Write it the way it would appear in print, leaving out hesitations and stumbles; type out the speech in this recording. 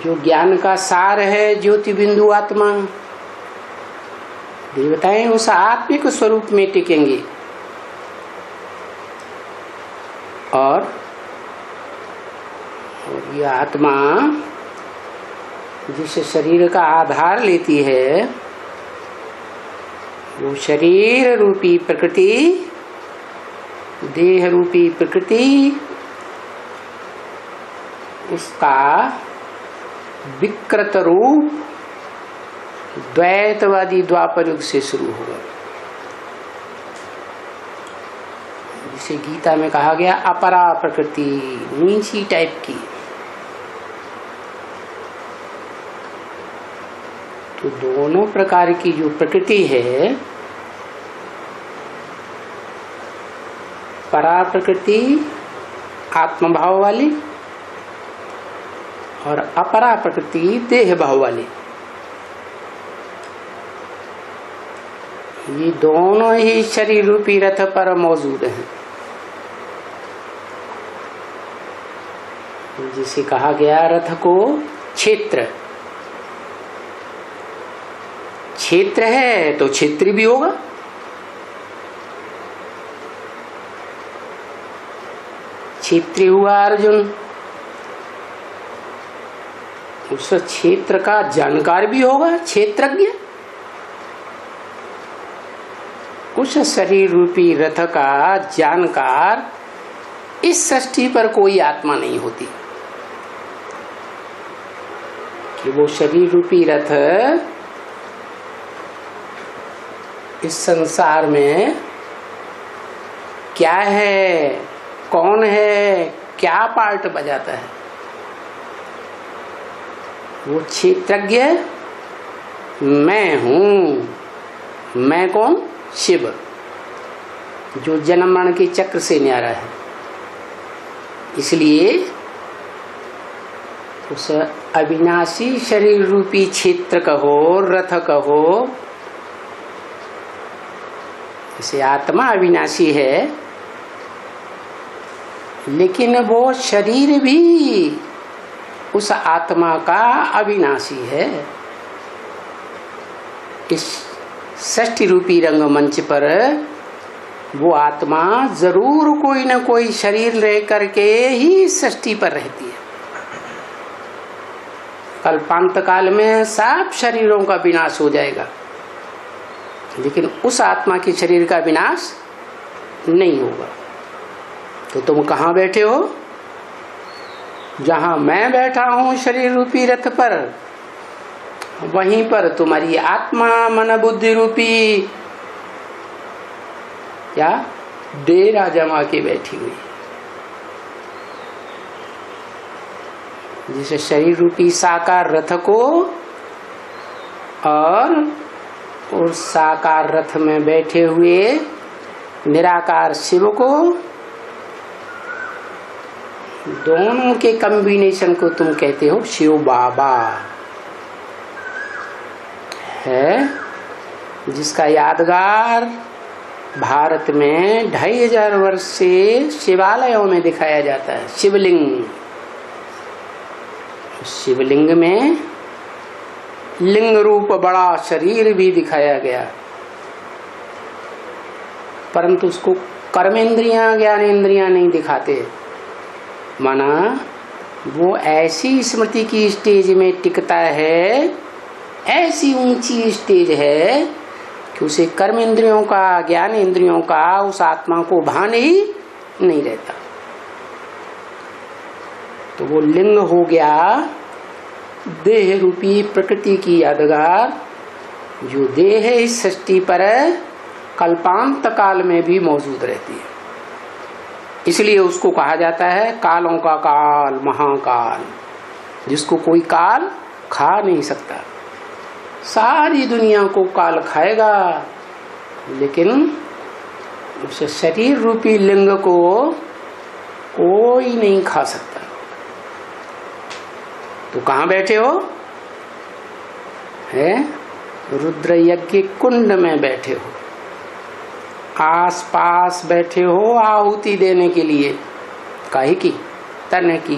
जो ज्ञान का सार है ज्योति बिंदु आत्मा, देवताएं उस आत्मिक स्वरूप में टिकेंगे। और यह आत्मा जिस शरीर का आधार लेती है, वो शरीर रूपी प्रकृति, देह रूपी प्रकृति, उसका विकृत रूप द्वैतवादी द्वापर युग से शुरू होगा, जिसे गीता में कहा गया अपरा प्रकृति, नीची टाइप की। तो दोनों प्रकार की जो प्रकृति है, परा प्रकृति आत्मभाव वाली और अपरा प्रकृति देह भाव वाली, ये दोनों ही शरीर रूपी रथ पर मौजूद हैं। जिसे कहा गया रथ को क्षेत्र, क्षेत्र है तो क्षेत्री भी होगा। क्षेत्री हुआ अर्जुन, उस क्षेत्र का जानकार भी होगा, क्षेत्रज्ञ। उस शरीर रूपी रथ का जानकार इस सृष्टि पर कोई आत्मा नहीं होती कि वो शरीर रूपी रथ इस संसार में क्या है, कौन है, क्या पार्ट बजाता है। वो क्षेत्रज्ञ मैं हूं। मैं कौन? शिव, जो जन्म मरण के चक्र से न्यारा है। इसलिए उस अविनाशी शरीर रूपी क्षेत्र कहो, रथ कहो, इसे आत्मा अविनाशी है, लेकिन वो शरीर भी उस आत्मा का अविनाशी है। इस षष्ठी रूपी रंगमंच पर वो आत्मा जरूर कोई न कोई शरीर रह करके ही षष्ठी पर रहती है। कल्पांत काल में सब शरीरों का विनाश हो जाएगा, लेकिन उस आत्मा के शरीर का विनाश नहीं होगा। तो तुम कहाँ बैठे हो? जहां मैं बैठा हूं शरीर रूपी रथ पर, वहीं पर तुम्हारी आत्मा मन बुद्धि रूपी क्या डेरा जमा के बैठी हुई। जिसे शरीर रूपी साकार रथ को और उस साकार रथ में बैठे हुए निराकार शिव को, दोनों के कॉम्बिनेशन को तुम कहते हो शिव बाबा है, जिसका यादगार भारत में 2500 वर्ष से शिवालयों में दिखाया जाता है। शिवलिंग, शिवलिंग में लिंग रूप बड़ा शरीर भी दिखाया गया, परंतु उसको कर्मेंद्रियां ज्ञानेंद्रियां नहीं दिखाते। माना वो ऐसी स्मृति की स्टेज में टिकता है, ऐसी ऊंची स्टेज है कि उसे कर्म इंद्रियों का, ज्ञान इंद्रियों का, उस आत्मा को भान ही नहीं रहता। तो वो लिंग हो गया देह रूपी प्रकृति की यादगार, जो देह इस सृष्टि पर कल्पांत काल में भी मौजूद रहती है। इसलिए उसको कहा जाता है कालों का काल, महाकाल, जिसको कोई काल खा नहीं सकता। सारी दुनिया को काल खाएगा, लेकिन उस शरीर रूपी लिंग को कोई नहीं खा सकता। तो कहाँ बैठे हो? है रुद्र यज्ञ कुंड में बैठे हो, आस पास बैठे हो आहुति देने के लिए। काहे की? तन की।